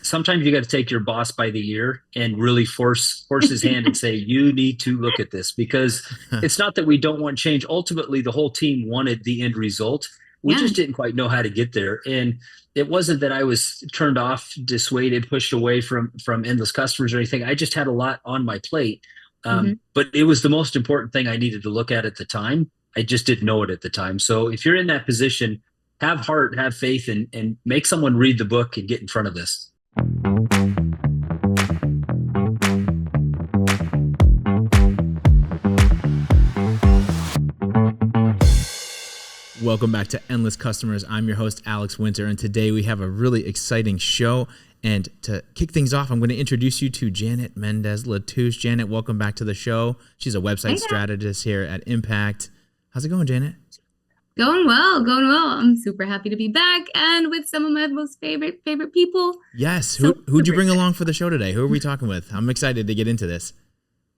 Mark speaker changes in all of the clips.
Speaker 1: sometimes you got to take your boss by the ear and really force his hand and say, you need to look at this, because it's not that we don't want change. Ultimately, the whole team wanted the end result. We
Speaker 2: Yeah.
Speaker 1: just didn't quite know how to get there. And it wasn't that I was turned off, dissuaded, pushed away from endless customers or anything. I just had a lot on my plate.
Speaker 2: Hmm.
Speaker 1: But it was the most important thing I needed to look at the time. I just didn't know it at the time. So if you're in that position, have heart, have faith, and make someone read the book and get in front of this.
Speaker 3: Welcome back to Endless Customers. I'm your host, Alex Winter, and today we have a really exciting show. And to kick things off, I'm going to introduce you to Janet Mendez-Latouche. Janet, welcome back to the show. She's a website strategist here at Impact. How's it going, Janet?
Speaker 2: Going well, going well. I'm super happy to be back and with some of my most favorite people.
Speaker 3: Yes.
Speaker 2: So
Speaker 3: Who'd you
Speaker 2: super
Speaker 3: bring
Speaker 2: excited.
Speaker 3: along for the show today? Who are we talking with? I'm excited to get into this.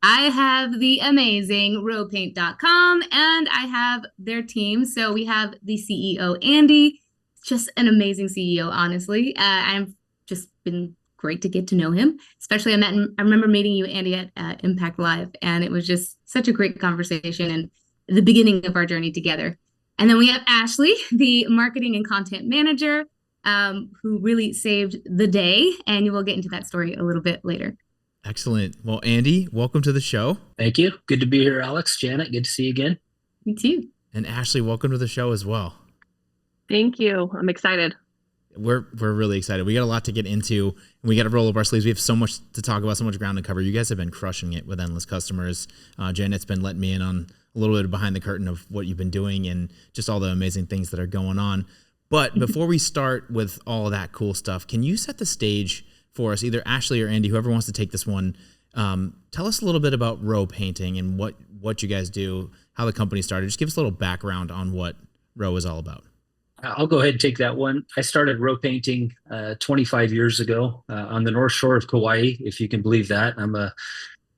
Speaker 2: I have the amazing roepaint.com and I have their team. So we have the CEO, Andy, just an amazing CEO, honestly. I've just been great to get to know him, especially I remember meeting you, Andy, at Impact Live, and it was just such a great conversation and the beginning of our journey together. And then we have Ashley, the marketing and content manager, who really saved the day. And you will get into that story a little bit later.
Speaker 3: Excellent. Well, Andy, welcome to the show.
Speaker 1: Thank you. Good to be here, Alex. Janet, good to see you again.
Speaker 2: Me too.
Speaker 3: And Ashley, welcome to the show as well.
Speaker 4: Thank you. I'm excited.
Speaker 3: We're really excited. We got a lot to get into, and we got to roll up our sleeves. We have so much to talk about, so much ground to cover. You guys have been crushing it with Endless Customers. Janet's been letting me in on a little bit behind the curtain of what you've been doing and just all the amazing things that are going on. But before we start with all of that cool stuff, can you set the stage for us, either Ashley or Andy, whoever wants to take this one? Tell us a little bit about Roe Painting and what you guys do, how the company started. Just give us a little background on what Roe is all about.
Speaker 1: I'll go ahead and take that one. I started Roe Painting 25 years ago on the North Shore of Kauai, if you can believe that. I'm a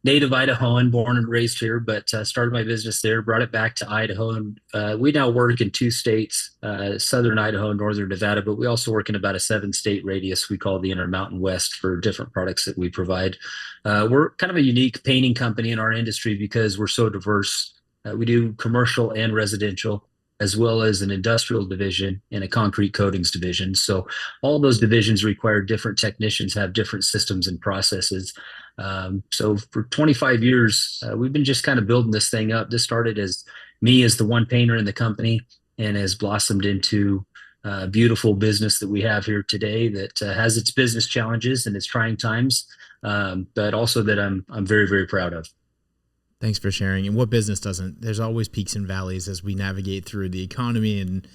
Speaker 1: native Idahoan, born and raised here, but started my business there, brought it back to Idaho. And we now work in 2 states, southern Idaho, northern Nevada, but we also work in about a 7-state radius we call the Intermountain West for different products that we provide. We're kind of a unique painting company in our industry because we're so diverse. We do commercial and residential, as well as an industrial division and a concrete coatings division. So all those divisions require different technicians, have different systems and processes. So for 25 years, we've been just kind of building this thing up. This started as me as the one painter in the company and has blossomed into a beautiful business that we have here today that has its business challenges and its trying times, but also that I'm very, very proud of.
Speaker 3: Thanks for sharing. And what business doesn't? There's always peaks and valleys as we navigate through the economy and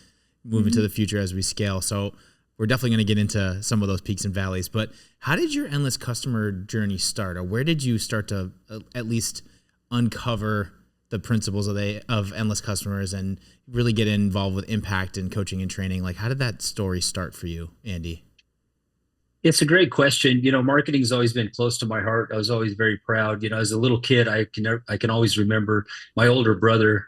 Speaker 3: move into the future as we scale. So we're definitely going to get into some of those peaks and valleys. But how did your endless customer journey start? Or where did you start to at least uncover the principles of endless customers and really get involved with impact and coaching and training? Like, how did that story start for you, Andy?
Speaker 1: It's a great question. Marketing has always been close to my heart. I was always very proud. As a little kid, I can always remember my older brother,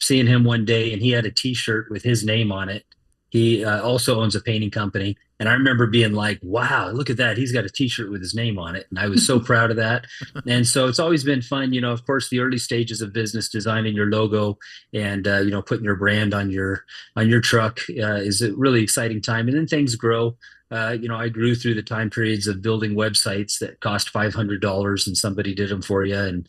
Speaker 1: seeing him one day, and he had a T-shirt with his name on it. He also owns a painting company, and I remember being like, "Wow, look at that! He's got a T-shirt with his name on it," and I was so proud of that. And so it's always been fun. Of course, the early stages of business, designing your logo and putting your brand on your truck is a really exciting time, and then things grow. I grew through the time periods of building websites that cost $500 and somebody did them for you. And,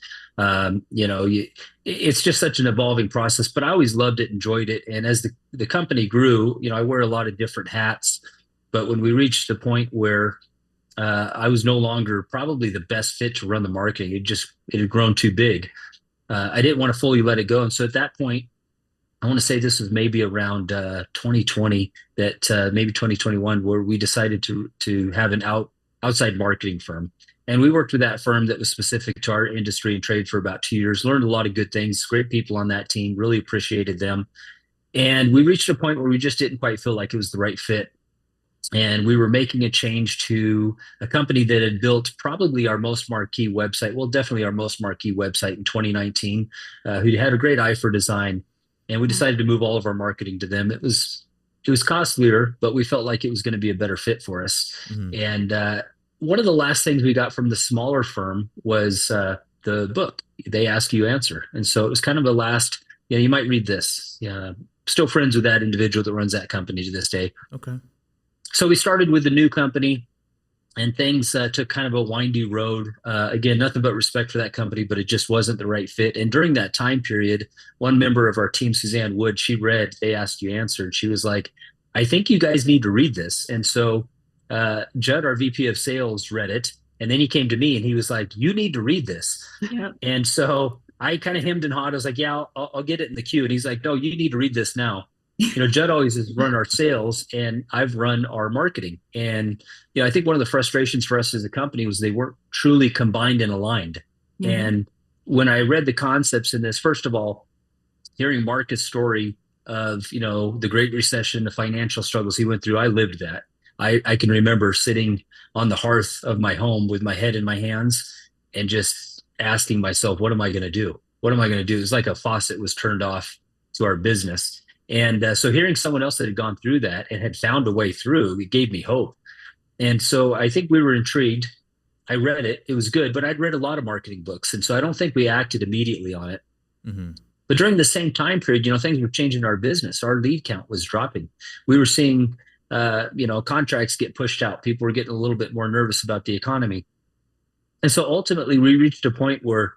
Speaker 1: it's just such an evolving process, but I always loved it, enjoyed it. And as the company grew, I wear a lot of different hats, but when we reached the point where I was no longer probably the best fit to run the marketing, it had grown too big. I didn't want to fully let it go. And so at that point, I want to say this was maybe around 2020, that maybe 2021, where we decided to have an outside marketing firm. And we worked with that firm that was specific to our industry and trade for about 2 years, learned a lot of good things, great people on that team, really appreciated them. And we reached a point where we just didn't quite feel like it was the right fit. And we were making a change to a company that had built probably our most marquee website, well, definitely our most marquee website in 2019, who had a great eye for design. And we decided to move all of our marketing to them. It was it was costlier, but we felt like it was going to be a better fit for us.
Speaker 3: Mhm.
Speaker 1: And one of the last things we got from the smaller firm was the book. They Ask You Answer. And so it was kind of the last, you might read this. Yeah, still friends with that individual that runs that company to this day.
Speaker 3: Okay.
Speaker 1: So we started with the new company, and things took kind of a windy road. Again, nothing but respect for that company, but it just wasn't the right fit. And during that time period, one member of our team, Suzanne Wood, she read They Asked You Answered. She was like, I think you guys need to read this. And so Judd, our VP of sales, read it. And then he came to me and he was like, you need to read this.
Speaker 4: Yeah.
Speaker 1: And so I kind of hemmed and hawed. I was like, yeah, I'll get it in the queue. And he's like, no, you need to read this now. Judd always has run our sales and I've run our marketing. And, I think one of the frustrations for us as a company was they weren't truly combined and aligned.
Speaker 2: Mhm.
Speaker 1: And when I read the concepts in this, first of all, hearing Marcus' story of, the Great Recession, the financial struggles he went through, I lived that. I can remember sitting on the hearth of my home with my head in my hands and just asking myself, what am I going to do? What am I going to do? It's like a faucet was turned off to our business. And so hearing someone else that had gone through that and had found a way through, it gave me hope. And so I think we were intrigued. I read it. It was good, but I'd read a lot of marketing books. And so I don't think we acted immediately on it.
Speaker 3: Mm-hmm.
Speaker 1: But during the same time period, things were changing in our business. Our lead count was dropping. We were seeing, contracts get pushed out. People were getting a little bit more nervous about the economy. And so ultimately we reached a point where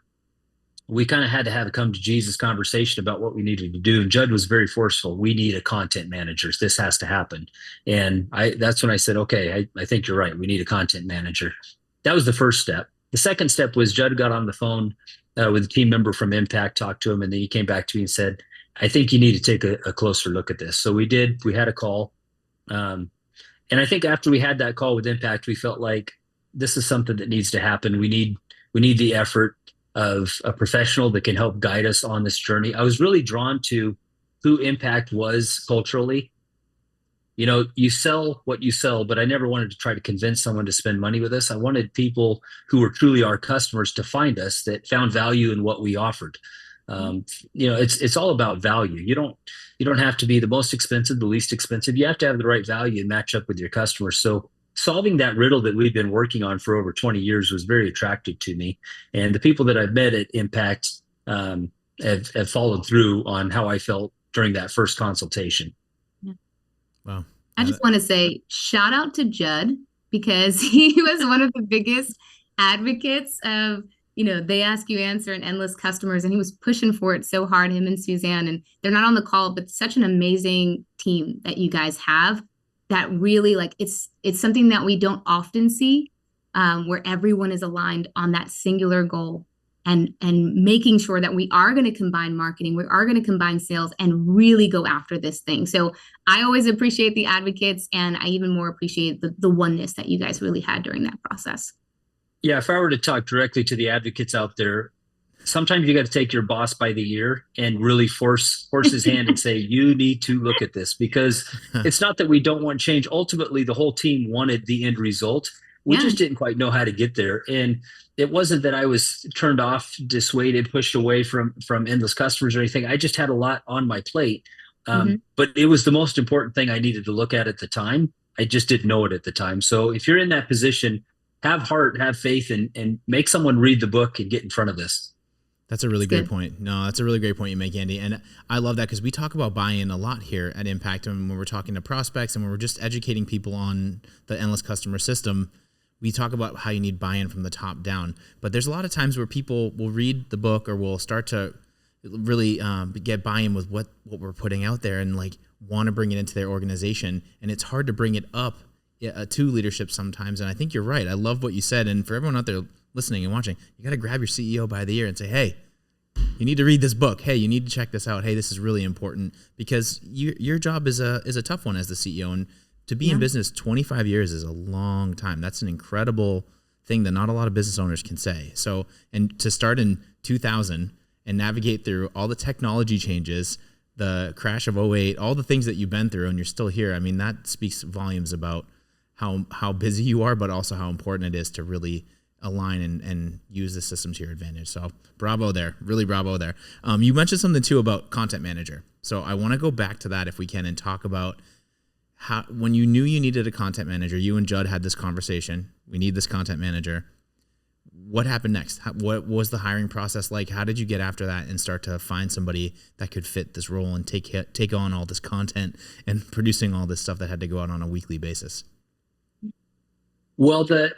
Speaker 1: we kind of had to have a come to Jesus conversation about what we needed to do. And Judd was very forceful. We need a content manager. This has to happen. And that's when I said, okay, I think you're right. We need a content manager. That was the first step. The second step was Judd got on the phone with a team member from Impact, talked to him, and then he came back to me and said, I think you need to take a closer look at this. So we did. We had a call. And I think after we had that call with Impact, we felt like this is something that needs to happen. We need the effort of a professional that can help guide us on this journey. I was really drawn to who Impact was culturally. You sell what you sell, but I never wanted to try to convince someone to spend money with us. I wanted people who were truly our customers to find us that found value in what we offered. It's all about value. You don't have to be the most expensive, the least expensive. You have to have the right value and match up with your customers. So solving that riddle that we've been working on for over 20 years was very attractive to me. And the people that I've met at Impact have followed through on how I felt during that first consultation.
Speaker 2: Yeah.
Speaker 3: Wow.
Speaker 2: I just want to say shout out to Judd because he was one of the biggest advocates of, They Ask You Answer and Endless Customers. And he was pushing for it so hard, him and Suzanne. And they're not on the call, but such an amazing team that you guys have. That really it's something that we don't often see where everyone is aligned on that singular goal and making sure that we are going to combine marketing, we are going to combine sales and really go after this thing. So I always appreciate the advocates and I even more appreciate the oneness that you guys really had during that process.
Speaker 1: Yeah, if I were to talk directly to the advocates out there, sometimes you got to take your boss by the ear and really force his hand and say, you need to look at this, because it's not that we don't want change. Ultimately, the whole team wanted the end result. We just didn't quite know how to get there. And it wasn't that I was turned off, dissuaded, pushed away from endless customers or anything. I just had a lot on my plate. But it was the most important thing I needed to look at the time. I just didn't know it at the time. So if you're in that position, have heart, have faith, and make someone read the book and get in front of this.
Speaker 3: That's a really great point. No, that's a really great point you make, Andy. And I love that because we talk about buy-in a lot here at Impact. And when we're talking to prospects and when we're just educating people on the endless customer system, we talk about how you need buy-in from the top down. But there's a lot of times where people will read the book or will start to really get buy-in with what we're putting out there and want to bring it into their organization. And it's hard to bring it up to leadership sometimes. And I think you're right. I love what you said. And for everyone out there listening and watching, you got to grab your CEO by the ear and say, hey, you need to read this book. Hey, you need to check this out. Hey, this is really important, because your job is a tough one as the CEO. And to be in business 25 years is a long time. That's an incredible thing that not a lot of business owners can say. So, and to start in 2000 and navigate through all the technology changes, the crash of '08, all the things that you've been through, and you're still here. I mean, that speaks volumes about how busy you are, but also how important it is to really align and use the system to your advantage. So bravo there, really bravo there. You mentioned something too about content manager. So I want to go back to that if we can and talk about when you knew you needed a content manager, you and Judd had this conversation. We need this content manager. What happened next? What was the hiring process like? How did you get after that and start to find somebody that could fit this role and take on all this content and producing all this stuff that had to go out on a weekly basis?
Speaker 1: Well, the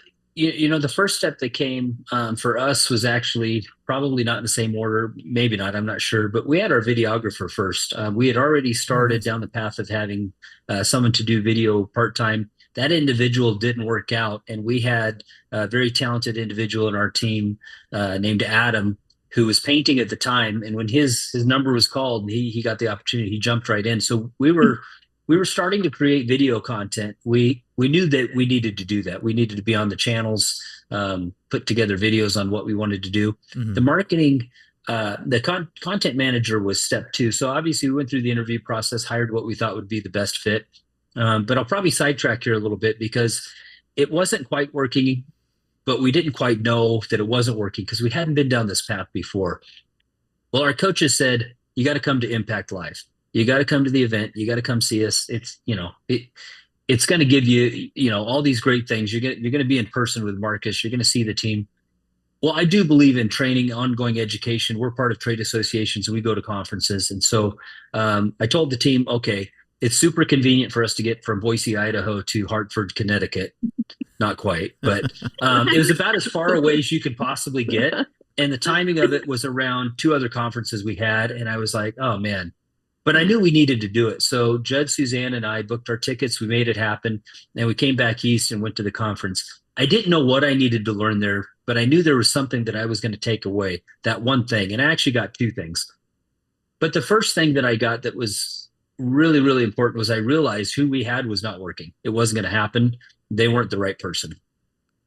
Speaker 1: first step that came for us was actually probably not in the same order, maybe not, I'm not sure, but we had our videographer first. We had already started down the path of having someone to do video part-time. That individual didn't work out, and we had a very talented individual in our team named Adam, who was painting at the time. And when his number was called, he got the opportunity. He jumped right in. So we were starting to create video content. We knew that we needed to do that. We needed to be on the channels, put together videos on what we wanted to do. The marketing, the content manager was step 2. So obviously we went through the interview process, hired what we thought would be the best fit. But I'll probably sidetrack here a little bit because it wasn't quite working, but we didn't quite know that it wasn't working because we hadn't been down this path before. Well, our coaches said, you got to come to Impact Live. You got to come to the event. You got to come see us. It's, it's going to give you, all these great things. You're going to be in person with Marcus. You're going to see the team. Well, I do believe in training, ongoing education. We're part of trade associations and we go to conferences. And so I told the team, okay, it's super convenient for us to get from Boise, Idaho to Hartford, Connecticut. Not quite, but it was about as far away as you could possibly get. And the timing of it was around 2 other conferences we had. And I was like, oh man, but I knew we needed to do it. So Judd, Suzanne, and I booked our tickets. We made it happen. And we came back east and went to the conference. I didn't know what I needed to learn there, but I knew there was something that I was going to take away, that one thing. And I actually got 2 things. But the first thing that I got that was really, really important was I realized who we had was not working. It wasn't going to happen. They weren't the right person.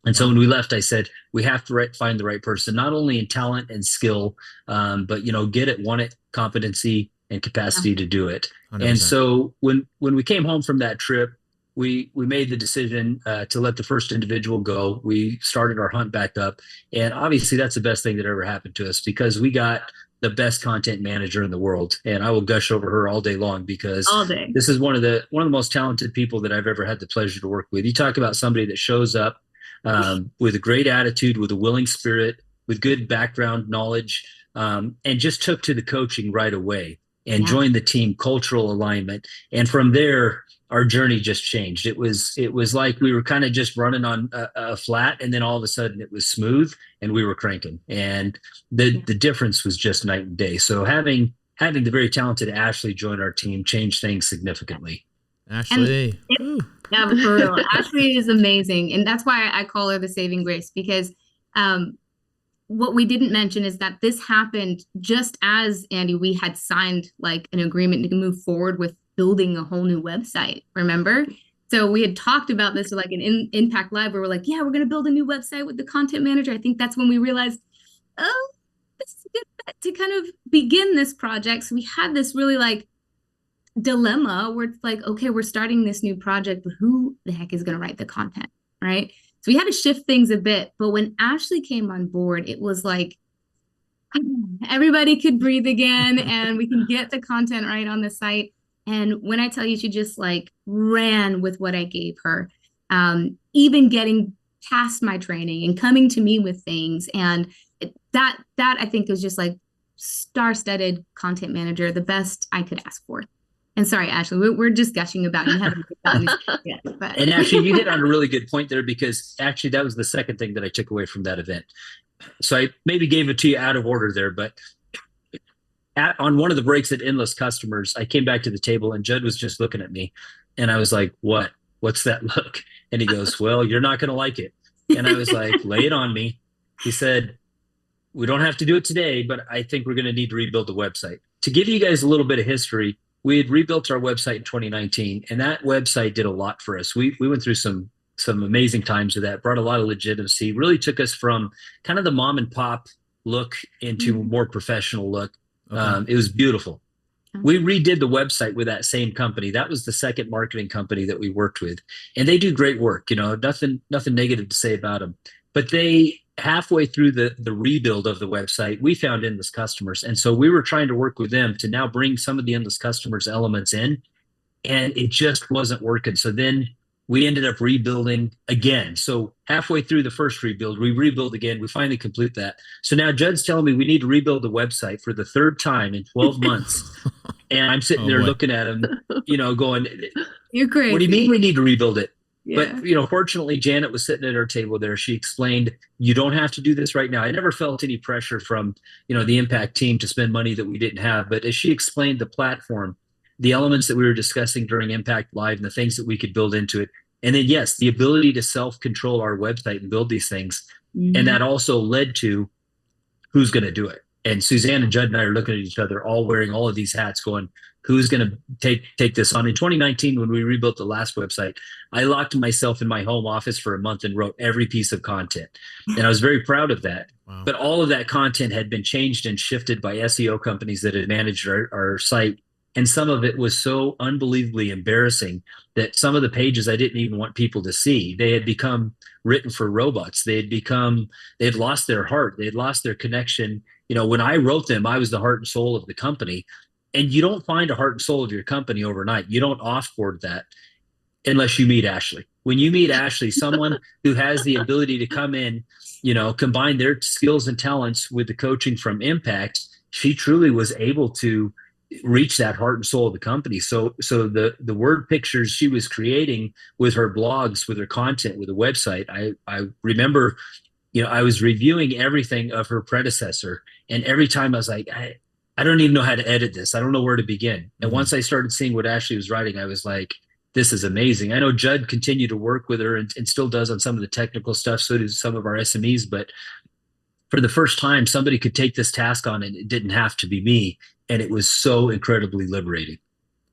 Speaker 1: And so when we left, I said, we have to find the right person, not only in talent and skill, but, get it, want it, competency and capacity to do it. 100%. And so when we came home from that trip, we made the decision to let the first individual go. We started our hunt back up. And obviously that's the best thing that ever happened to us because we got the best content manager in the world. And I will gush over her all day long because this is one of the most talented people that I've ever had the pleasure to work with. You talk about somebody that shows up with a great attitude, with a willing spirit, with good background knowledge, and just took to the coaching right away and joined the team, cultural alignment. And from there, our journey just changed. It was like we were kind of just running on a flat, and then all of a sudden it was smooth and we were cranking. And the difference was just night and day. So having the very talented Ashley join our team changed things significantly.
Speaker 3: Ashley.
Speaker 2: Yeah, for real. Ashley is amazing. And that's why I call her the saving grace, because what we didn't mention is that this happened just as, Andy, we had signed like an agreement to move forward with building a whole new website, remember? So we had talked about this like an Impact Live where we're like, yeah, we're going to build a new website with the content manager. I think that's when we realized, oh, this is a good bet to kind of begin this project. So we had this really like dilemma where it's like, okay, we're starting this new project, but who the heck is going to write the content, right? So we had to shift things a bit. But when Ashley came on board, it was like, everybody could breathe again and we can get the content right on the site. And when I tell you, she just like ran with what I gave her, even getting past my training and coming to me with things. And that I think is just like star-studded content manager, the best I could ask for. And sorry, Ashley, we're just gushing about you. Haven't gotten these yet, but. And
Speaker 1: actually, you hit on a really good point there, because actually that was the second thing that I took away from that event. So I maybe gave it to you out of order there, but on one of the breaks at Endless Customers, I came back to the table and Judd was just looking at me and I was like, what's that look? And he goes, well, you're not going to like it. And I was like, lay it on me. He said, we don't have to do it today, but I think we're going to need to rebuild the website. To give you guys a little bit of history, we had rebuilt our website in 2019, and that website did a lot for us. We went through some amazing times with that, brought a lot of legitimacy, really took us from kind of the mom and pop look into a more professional look. Okay. It was beautiful. We redid the website with that same company. That was the second marketing company that we worked with, and they do great work. Nothing negative to say about them. But they halfway through the rebuild of the website, we found Endless Customers, and so we were trying to work with them to now bring some of the Endless Customers elements in and it just wasn't working. So then we ended up rebuilding again. So halfway through the first rebuild, we rebuild again. We finally complete that. So now Judd's telling me we need to rebuild the website for the third time in 12 months. And I'm sitting
Speaker 3: Oh
Speaker 1: there
Speaker 3: boy.
Speaker 1: looking at him, going,
Speaker 2: You're crazy.
Speaker 1: what do you mean we need to rebuild it?
Speaker 2: Yeah.
Speaker 1: But, fortunately, Janet was sitting at our table there. She explained, you don't have to do this right now. I never felt any pressure from, the Impact team to spend money that we didn't have. But as she explained the platform, the elements that we were discussing during Impact Live and the things that we could build into it. And then, yes, the ability to self-control our website and build these things.
Speaker 2: Mhm.
Speaker 1: And that also led to who's going to do it. And Suzanne and Judd and I are looking at each other, all wearing all of these hats, going, who's going to take this on? In 2019, when we rebuilt the last website, I locked myself in my home office for a month and wrote every piece of content. And I was very proud of that.
Speaker 3: Wow.
Speaker 1: But all of that content had been changed and shifted by SEO companies that had managed our site. And some of it was so unbelievably embarrassing that some of the pages I didn't even want people to see. They had become written for robots. They had lost their heart. They had lost their connection. When I wrote them, I was the heart and soul of the company. And you don't find a heart and soul of your company overnight. You don't offboard that unless you meet Ashley. When you meet Ashley, someone who has the ability to come in, combine their skills and talents with the coaching from Impact, she truly was able to reach that heart and soul of the company. So the word pictures she was creating with her blogs, with her content, with the website, I remember, I was reviewing everything of her predecessor, and every time I was like, I don't even know how to edit this. I don't know where to begin. And once I started seeing what Ashley was writing, I was like, this is amazing. I know Judd continued to work with her and still does on some of the technical stuff. So does some of our SMEs. But for the first time, somebody could take this task on, and it didn't have to be me. And it was so incredibly liberating.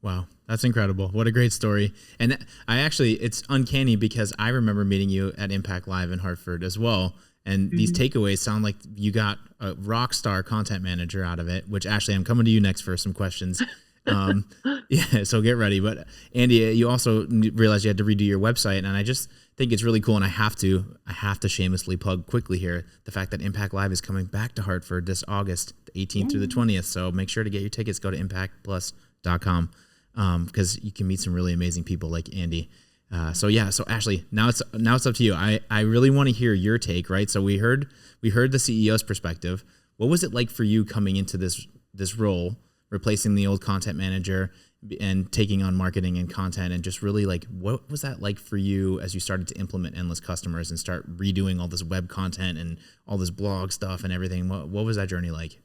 Speaker 3: Wow. That's incredible. What a great story. And it's uncanny because I remember meeting you at Impact Live in Hartford as well. And these takeaways sound like you got a rock star content manager out of it, which Ashley, I'm coming to you next for some questions. Yeah, so get ready. But Andy, you also realized you had to redo your website, and I just think it's really cool. And I have to shamelessly plug quickly here the fact that Impact Live is coming back to Hartford this August, the 18th through the 20th. So make sure to get your tickets. Go to impactplus.com because you can meet some really amazing people like Andy. So Ashley, now it's up to you. I really want to hear your take, right? So we heard the CEO's perspective. What was it like for you coming into this role, replacing the old content manager and taking on marketing and content, and just really like, what was that like for you as you started to implement Endless Customers and start redoing all this web content and all this blog stuff and everything? What was that journey like?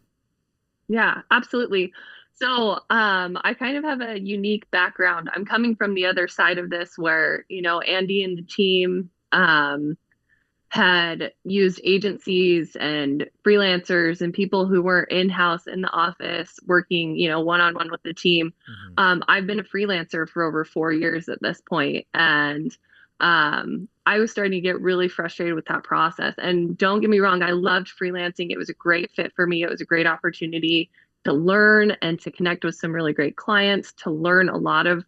Speaker 4: Yeah, absolutely. So I kind of have a unique background. I'm coming from the other side of this where, Andy and the team had used agencies and freelancers and people who weren't in-house in the office working, one-on-one with the team. I've been a freelancer for over 4 years at this point, and I was starting to get really frustrated with that process. And don't get me wrong, I loved freelancing. It was a great fit for me. It was a great opportunity to learn and to connect with some really great clients, to learn a lot of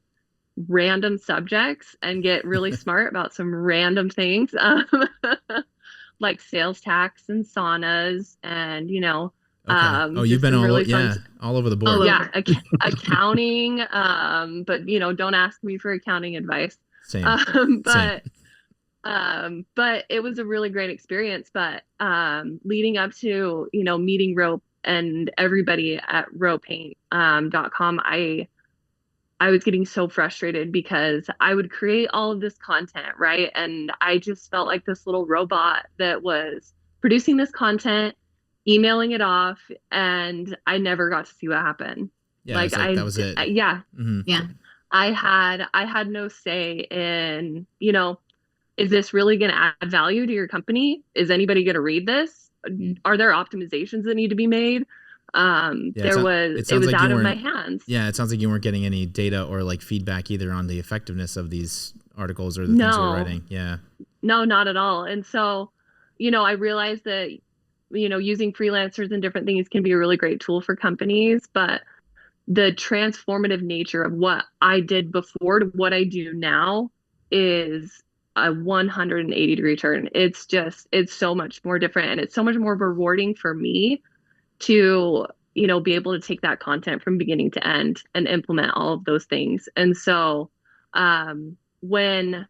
Speaker 4: random subjects and get really smart about some random things, like sales tax and saunas and,
Speaker 3: Okay. You've been all over the board.
Speaker 4: Oh, yeah. Accounting. But, don't ask me for accounting advice.
Speaker 3: Same.
Speaker 4: But it was a really great experience. But leading up to, meeting Rope and everybody at roepaint.com, I was getting so frustrated because I would create all of this content, right? And I just felt like this little robot that was producing this content, emailing it off, and I never got to see what happened.
Speaker 3: Yeah, that was it.
Speaker 4: Yeah.
Speaker 3: Mm-hmm.
Speaker 2: Yeah.
Speaker 4: I had no say in, is this really going to add value to your company? Is anybody going to read this? Are there optimizations that need to be made? It was out of my hands.
Speaker 3: Yeah, it sounds like you weren't getting any data or like feedback either on the effectiveness of these articles or the things you were writing. Yeah.
Speaker 4: No, not at all. And so, I realized that, using freelancers and different things can be a really great tool for companies, but the transformative nature of what I did before to what I do now is a 180-degree turn. It's so much more different, and it's so much more rewarding for me to be able to take that content from beginning to end and implement all of those things. And so when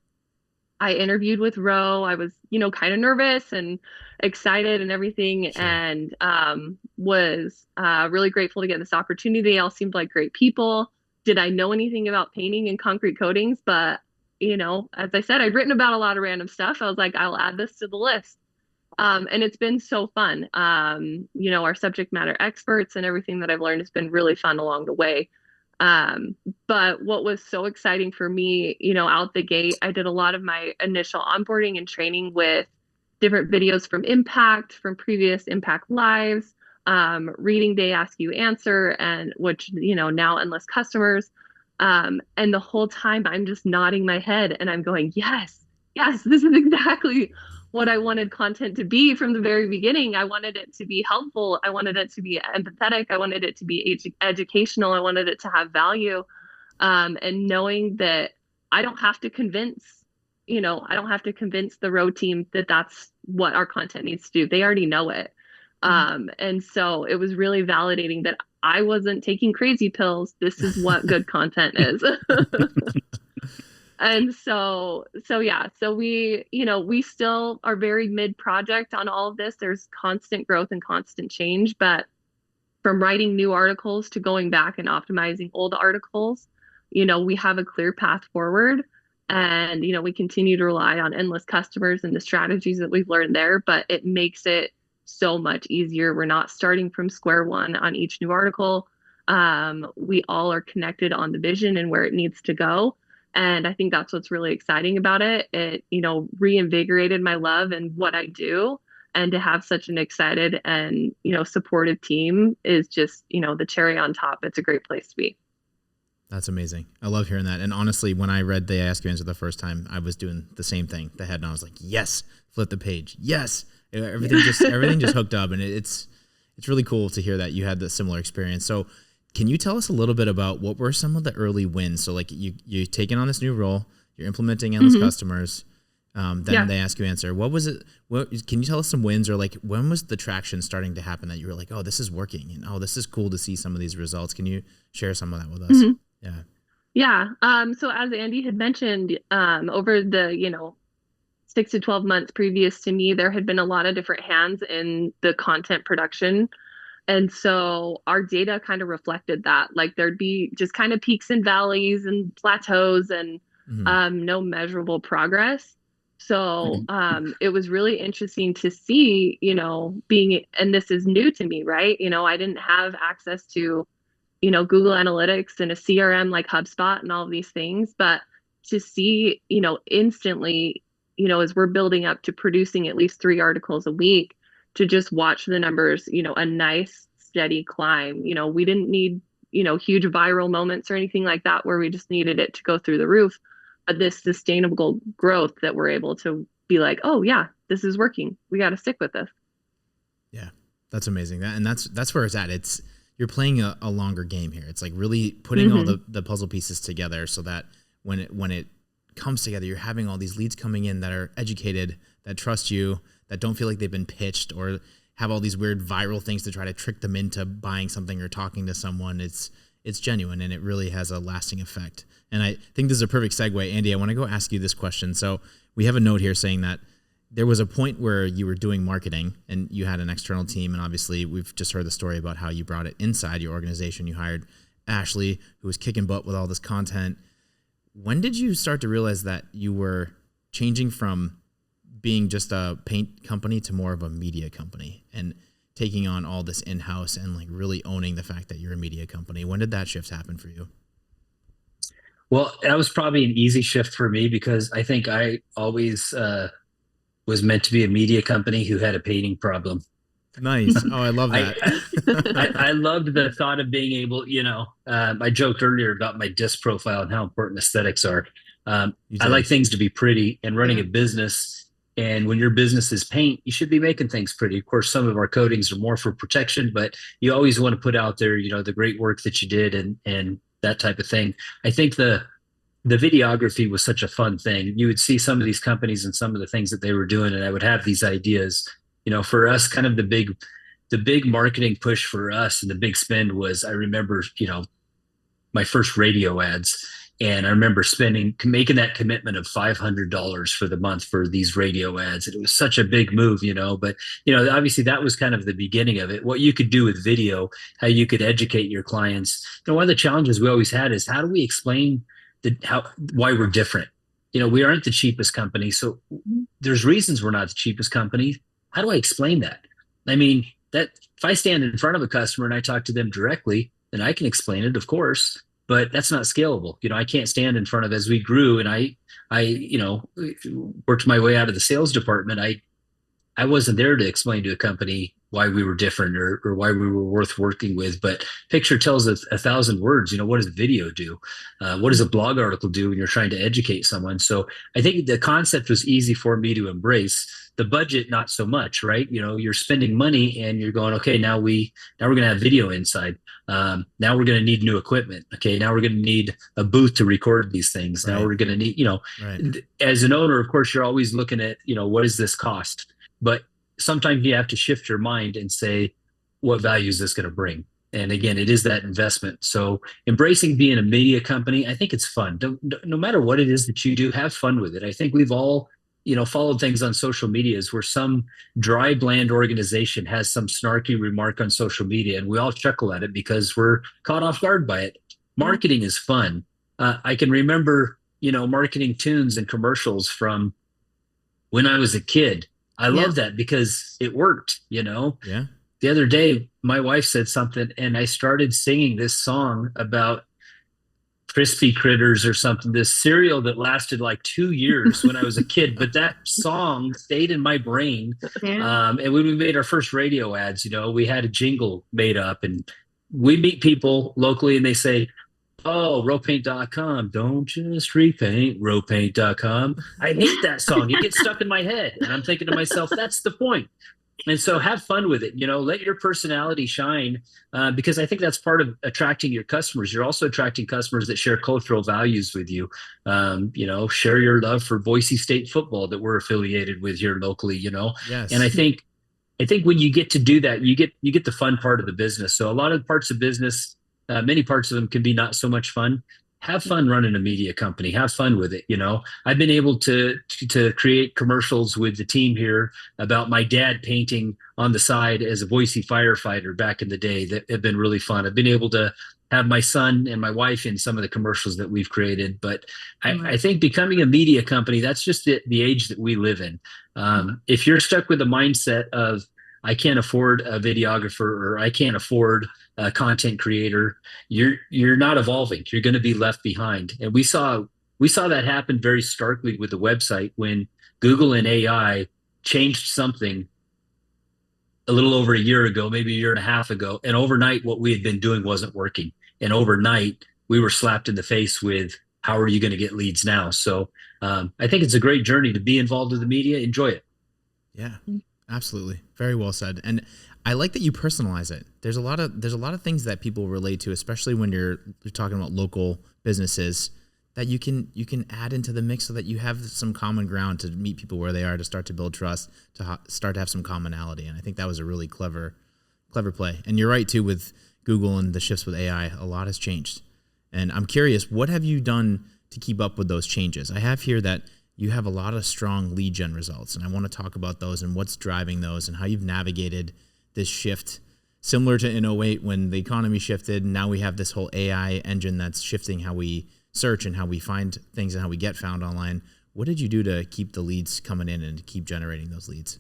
Speaker 4: I interviewed with Roe, I was, kind of nervous and excited and everything,
Speaker 3: Sure.
Speaker 4: and was really grateful to get this opportunity. They all seemed like great people. Did I know anything about painting and concrete coatings? But, as I said, I'd written about a lot of random stuff. I was like, I'll add this to the list. And it's been so fun. Our subject matter experts and everything that I've learned has been really fun along the way. But what was so exciting for me, out the gate, I did a lot of my initial onboarding and training with different videos from Impact, from previous Impact Lives, reading They Ask You Answer, and which, now Endless Customers. And the whole time I'm just nodding my head and I'm going, yes, this is exactly what I wanted content to be from the very beginning. I wanted it to be helpful. I wanted it to be empathetic. I wanted it to be educational. I wanted it to have value. And knowing that I don't have to convince, the Row team that that's what our content needs to do. They already know it. And so it was really validating that I wasn't taking crazy pills. This is what good content is. And so we still are very mid-project on all of this. There's constant growth and constant change, but from writing new articles to going back and optimizing old articles, we have a clear path forward, and, we continue to rely on Endless Customers and the strategies that we've learned there, but it makes it so much easier. We're not starting from square one on each new article. We all are connected on the vision and where it needs to go. And I think that's what's really exciting about it. It, reinvigorated my love and what I do. And to have such an excited and, supportive team is just, the cherry on top. It's a great place to be.
Speaker 3: That's amazing. I love hearing that. And honestly, when I read They Ask You Answer the first time, I was doing the same thing. The head, and I was like, yes, flip the page. Yes. Everything just hooked up. And it's really cool to hear that you had the similar experience. So can you tell us a little bit about what were some of the early wins? So like you're taking on this new role, you're implementing Endless Customers, then They Ask You Answer. What was it? Can you tell us some wins, or like when was the traction starting to happen that you were like, oh, this is working, and oh, this is cool to see some of these results? Can you share some of that with us?
Speaker 4: Yeah. So as Andy had mentioned, over the, 6 to 12 months previous to me, there had been a lot of different hands in the content production. And so our data kind of reflected that. Like there'd be just kind of peaks and valleys and plateaus and no measurable progress. So it was really interesting to see, and this is new to me, right? I didn't have access to, Google Analytics and a CRM like HubSpot and all of these things. But to see, instantly, as we're building up to producing at least 3 articles a week, to just watch the numbers, a nice steady climb. We didn't need, huge viral moments or anything like that where we just needed it to go through the roof. But this sustainable growth that we're able to be like, oh yeah, this is working. We got to stick with this.
Speaker 3: Yeah, that's amazing. That's where it's at. You're playing a longer game here. It's like really putting all the puzzle pieces together so that when it comes together, you're having all these leads coming in that are educated, that trust you, that don't feel like they've been pitched or have all these weird viral things to try to trick them into buying something or talking to someone. It's genuine, and it really has a lasting effect. And I think this is a perfect segue. Andy, I want to go ask you this question. So we have a note here saying that there was a point where you were doing marketing and you had an external team. And obviously we've just heard the story about how you brought it inside your organization. You hired Ashley, who was kicking butt with all this content. When did you start to realize that you were changing from being just a paint company to more of a media company and taking on all this in-house and like really owning the fact that you're a media company? When did that shift happen for you?
Speaker 1: Well, that was probably an easy shift for me because I think I always was meant to be a media company who had a painting problem.
Speaker 3: Nice. Oh, I love that.
Speaker 1: I loved the thought of being able, I joked earlier about my disc profile and how important aesthetics are. I like things to be pretty, and running a business. And when your business is paint, you should be making things pretty. Of course, some of our coatings are more for protection, but you always want to put out there, the great work that you did and that type of thing. I think the videography was such a fun thing. You would see some of these companies and some of the things that they were doing, and I would have these ideas. For us, kind of the big the big marketing push for us and the big spend was, I remember, my first radio ads. And I remember making that commitment of $500 for the month for these radio ads. And it was such a big move, but, obviously that was kind of the beginning of it. What you could do with video, how you could educate your clients. One of the challenges we always had is, how do we explain why we're different? We aren't the cheapest company. So there's reasons we're not the cheapest company. How do I explain that? I mean, that if I stand in front of a customer and I talk to them directly, then I can explain it, of course, but that's not scalable. I can't stand in front of, as we grew and I worked my way out of the sales department. I wasn't there to explain to a company why we were different or why we were worth working with. But picture tells 1,000 words. What does video do? What does a blog article do when you're trying to educate someone? So I think the concept was easy for me to embrace. The budget, not so much, right? You're spending money and you're going, okay, now we're going to have video inside. Now we're going to need new equipment. Okay, now we're going to need a booth to record these things. Now we're going to need,
Speaker 3: right.
Speaker 1: As an owner, of course, you're always looking at, what does this cost? But sometimes you have to shift your mind and say, what value is this going to bring? And again, it is that investment. So embracing being a media company, I think it's fun. No matter what it is that you do, have fun with it. I think we've all, followed things on social medias where some dry, bland organization has some snarky remark on social media, and we all chuckle at it because we're caught off guard by it. Marketing is fun. I can remember, marketing tunes and commercials from when I was a kid. I love that because it worked,
Speaker 3: Yeah.
Speaker 1: The other day, my wife said something and I started singing this song about crispy critters or something, this cereal that lasted like 2 years when I was a kid, but that song stayed in my brain. And when we made our first radio ads, we had a jingle made up, and we meet people locally and they say, oh, roepaint.com, don't just repaint, roepaint.com. I hate that song. It gets stuck in my head. And I'm thinking to myself, that's the point. And so have fun with it. Let your personality shine, because I think that's part of attracting your customers. You're also attracting customers that share cultural values with you. Share your love for Boise State football that we're affiliated with here locally,
Speaker 3: Yes.
Speaker 1: And I think when you get to do that, you get the fun part of the business. So a lot of parts of business, many parts of them can be not so much fun. Have fun running a media company. Have fun with it. I've been able to create commercials with the team here about my dad painting on the side as a Boise firefighter back in the day that have been really fun. I've been able to have my son and my wife in some of the commercials that we've created. But I think becoming a media company, that's just the age that we live in. If you're stuck with the mindset of, I can't afford a videographer or I can't afford a content creator, you're not evolving. You're going to be left behind. And we saw that happen very starkly with the website when Google and AI changed something a little over a year ago, maybe a year and a half ago. And overnight, what we had been doing wasn't working. And overnight, we were slapped in the face with, how are you going to get leads now? So I think it's a great journey to be involved with the media. Enjoy it.
Speaker 3: Yeah. Absolutely. Very well said. And I like that you personalize it. There's a lot of things that people relate to, especially when you're talking about local businesses, that you can add into the mix so that you have some common ground to meet people where they are, to start to build trust, to start to have some commonality. And I think that was a really clever play. And you're right too, with Google and the shifts with AI, a lot has changed. And I'm curious, what have you done to keep up with those changes? I have here that you have a lot of strong lead gen results, and I want to talk about those and what's driving those and how you've navigated this shift, similar to in '08 when the economy shifted. Now we have this whole AI engine that's shifting how we search and how we find things and how we get found online. What did you do to keep the leads coming in and to keep generating those leads?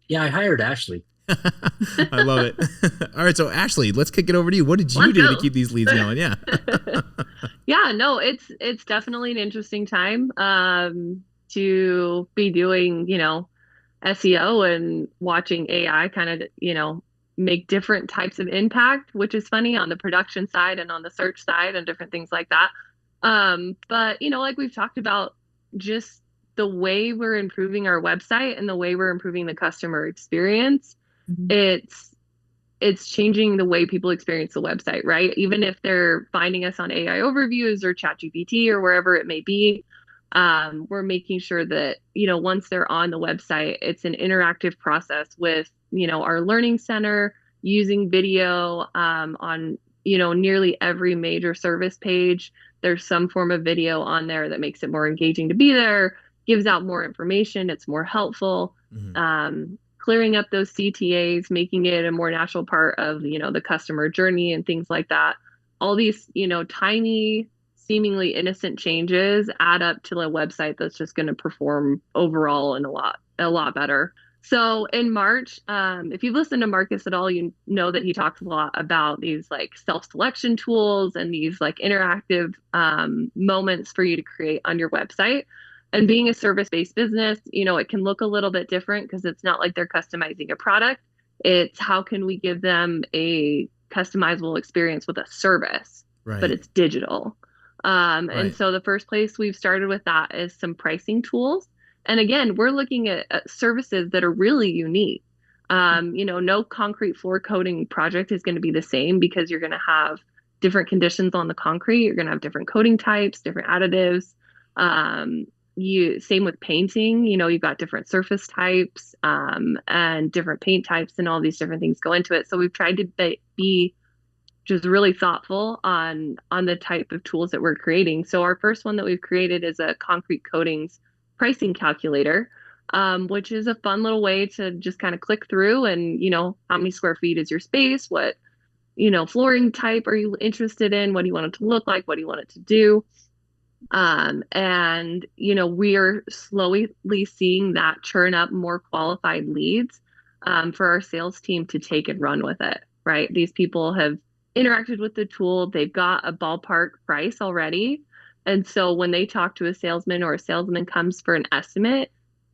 Speaker 1: Yeah, I hired Ashley.
Speaker 3: I love it. All right, so Ashley, let's kick it over to you. What did you do to keep these leads going? Yeah.
Speaker 4: Yeah, no, it's definitely an interesting time to be doing, SEO and watching AI kind of, make different types of impact, which is funny on the production side and on the search side and different things like that. But, like we've talked about, just the way we're improving our website and the way we're improving the customer experience, it's changing the way people experience the website, right? Even if they're finding us on AI overviews or ChatGPT or wherever it may be, We're making sure that, once they're on the website, it's an interactive process with, our learning center using video on, nearly every major service page. There's some form of video on there that makes it more engaging to be there, gives out more information, it's more helpful. Clearing up those CTAs, making it a more natural part of, the customer journey and things like that. All these, tiny, seemingly innocent changes add up to a website that's just going to perform overall and a lot better. So in March, if you've listened to Marcus at all, you know that he talks a lot about these like self-selection tools and these like interactive moments for you to create on your website. And being a service-based business, it can look a little bit different because it's not like they're customizing a product. It's how can we give them a customizable experience with a service, but it's digital. And so the first place we've started with that is some pricing tools. And again, we're looking at services that are really unique. No concrete floor coating project is going to be the same because you're going to have different conditions on the concrete. You're going to have different coating types, different additives. Same with painting, you've got different surface types and different paint types, and all these different things go into it. So we've tried to be just really thoughtful on the type of tools that we're creating. So our first one that we've created is a concrete coatings pricing calculator, which is a fun little way to just kind of click through and, how many square feet is your space? What, flooring type are you interested in? What do you want it to look like? What do you want it to do? And, we're slowly seeing that churn up more qualified leads for our sales team to take and run with it, right? These people have interacted with the tool. They've got a ballpark price already. And so when they talk to a salesman or a salesman comes for an estimate,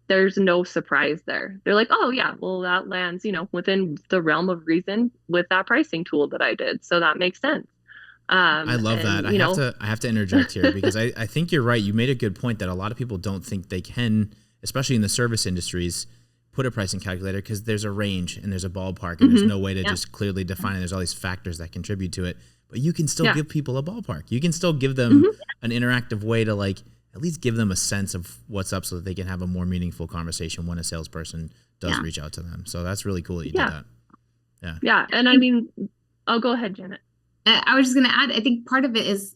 Speaker 4: there's no surprise there. They're like, oh yeah, well that lands, within the realm of reason with that pricing tool that I did. So that makes sense.
Speaker 3: I love that. I have to interject here because I think you're right. You made a good point that a lot of people don't think they can, especially in the service industries, put a pricing calculator because there's a range and there's a ballpark and there's no way to just clearly define it. There's all these factors that contribute to it, but you can still give people a ballpark. You can still give them an interactive way to like at least give them a sense of what's up so that they can have a more meaningful conversation when a salesperson does reach out to them. So that's really cool that you did that. Yeah.
Speaker 4: Yeah. And I mean, I'll go ahead, Janet.
Speaker 2: I was just going to add, I think part of it is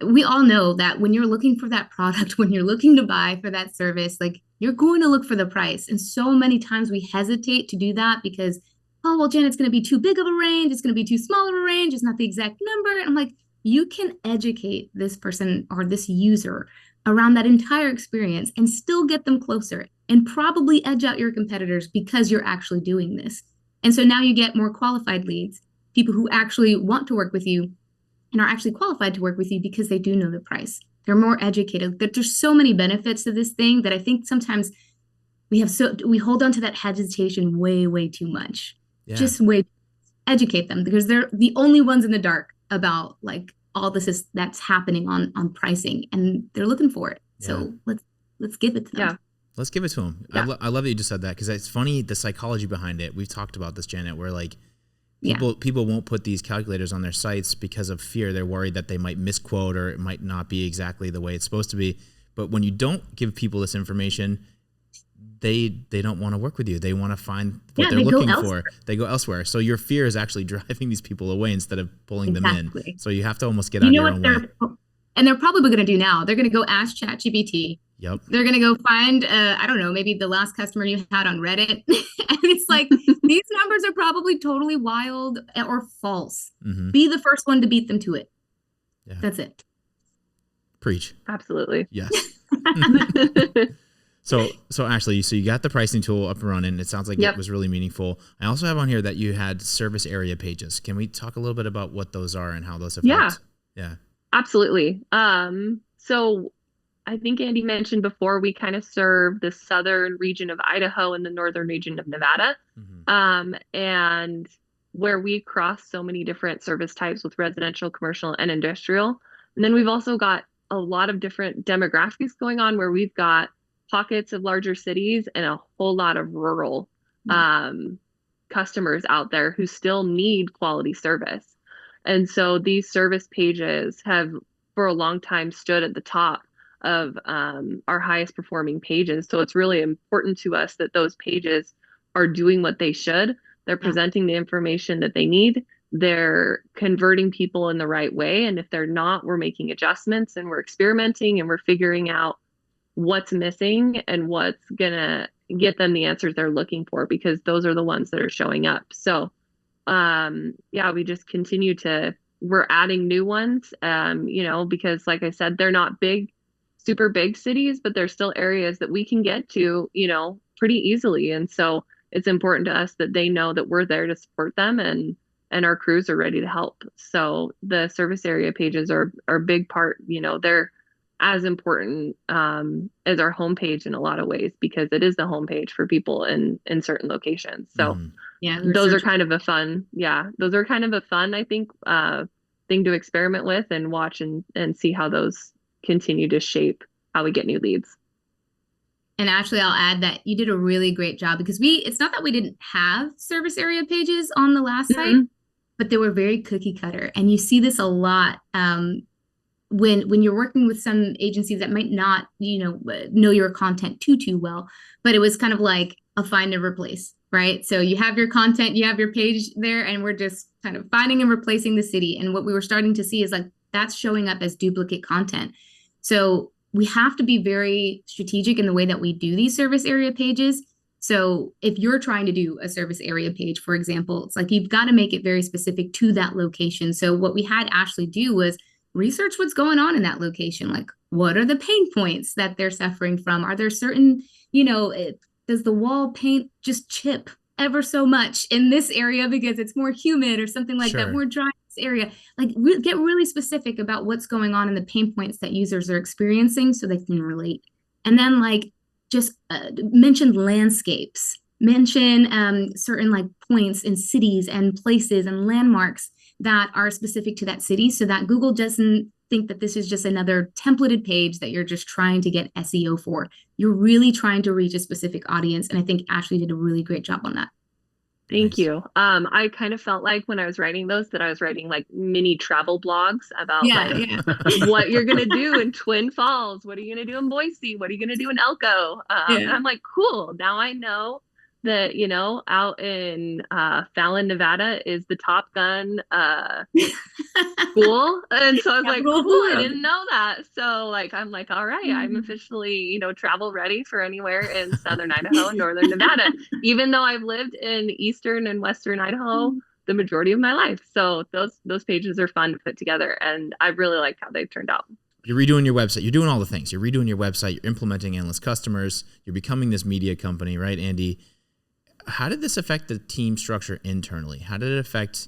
Speaker 2: we all know that when you're looking for that product, when you're looking to buy for that service, like you're going to look for the price. And so many times we hesitate to do that because, oh, well, Jen, it's going to be too big of a range. It's going to be too small of a range. It's not the exact number. And I'm like, you can educate this person or this user around that entire experience and still get them closer and probably edge out your competitors because you're actually doing this. And so now you get more qualified leads, people who actually want to work with you and are actually qualified to work with you because they do know the price. They're more educated. There's so many benefits to this thing that I think sometimes we hold on to that hesitation way, way too much. Yeah. Just educate them because they're the only ones in the dark about like all that's happening on pricing, and they're looking for it. Yeah. So let's give it to them. Yeah.
Speaker 3: Let's give it to them. Yeah. I love that you just said that because it's funny, the psychology behind it. We've talked about this, Janet, where like people won't put these calculators on their sites because of fear. They're worried that they might misquote or it might not be exactly the way it's supposed to be. But when you don't give people this information, they don't want to work with you. They want to find what they're looking for. They go elsewhere. So your fear is actually driving these people away instead of pulling them in. So you have to almost get out of your own way.
Speaker 2: And they're probably going to do now. They're going to go ask ChatGPT.
Speaker 3: Yep.
Speaker 2: They're going to go find, I don't know, maybe the last customer you had on Reddit. And it's like, these numbers are probably totally wild or false. Mm-hmm. Be the first one to beat them to it. Yeah. That's it.
Speaker 3: Preach.
Speaker 4: Absolutely.
Speaker 3: Yes. So Ashley, so you got the pricing tool up and running. It sounds like it was really meaningful. I also have on here that you had service area pages. Can we talk a little bit about what those are and how those affect? Yeah.
Speaker 4: Absolutely. So I think Andy mentioned before, we kind of serve the southern region of Idaho and the northern region of Nevada. Mm-hmm. And where we cross so many different service types with residential, commercial, and industrial. And then we've also got a lot of different demographics going on where we've got pockets of larger cities and a whole lot of rural customers out there who still need quality service. And so these service pages have for a long time stood at the top of our highest performing pages. So it's really important to us that those pages are doing what they should. They're presenting the information that they need. They're converting people in the right way. And if they're not, we're making adjustments and we're experimenting and we're figuring out what's missing and what's gonna get them the answers they're looking for, because those are the ones that are showing up. So yeah, we just continue to, we're adding new ones, you know, because like I said, they're not big, super big cities, but they're still areas that we can get to, you know, pretty easily. And so it's important to us that they know that we're there to support them, and our crews are ready to help. So the service area pages are a big part, you know, they're as important as our homepage in a lot of ways, because it is the homepage for people in certain locations. So
Speaker 2: yeah,
Speaker 4: those are kind of a fun, I think, thing to experiment with and watch and see how those continue to shape how we get new leads.
Speaker 2: And actually, I'll add that you did a really great job, because it's not that we didn't have service area pages on the last site, but they were very cookie cutter. And you see this a lot when you're working with some agencies that might not, you know your content too well, but it was kind of like a find and replace, right? So you have your content, you have your page there, and we're just kind of finding and replacing the city. And what we were starting to see is like that's showing up as duplicate content. So we have to be very strategic in the way that we do these service area pages. So if you're trying to do a service area page, for example, it's like you've got to make it very specific to that location. So what we had Ashley do was research what's going on in that location. Like, what are the pain points that they're suffering from? Are there certain, does the wall paint just chip ever so much in this area because it's more humid or something like that, more dry in this area? Like, get really specific about what's going on in the pain points that users are experiencing so they can relate. And then just mention landscapes, mention certain points in cities and places and landmarks that are specific to that city, so that Google doesn't think that this is just another templated page that you're just trying to get SEO for. You're really trying to reach a specific audience. And I think Ashley did a really great job on that.
Speaker 4: Thank you. I kind of felt like when I was writing those that I was writing mini travel blogs about what you're going to do in Twin Falls. What are you going to do in Boise? What are you going to do in Elko? And I'm like, cool. Now I know that, out in Fallon, Nevada is the Top Gun school. And so I was like, cool, I didn't know that. So I'm like, all right, I'm officially, travel ready for anywhere in Southern Idaho and Northern Nevada, even though I've lived in Eastern and Western Idaho the majority of my life. So those pages are fun to put together, and I really liked how they turned out.
Speaker 3: You're redoing your website. You're doing all the things. You're redoing your website. You're implementing endless customers. You're becoming this media company, right, Andy? How did this affect the team structure internally? How did it affect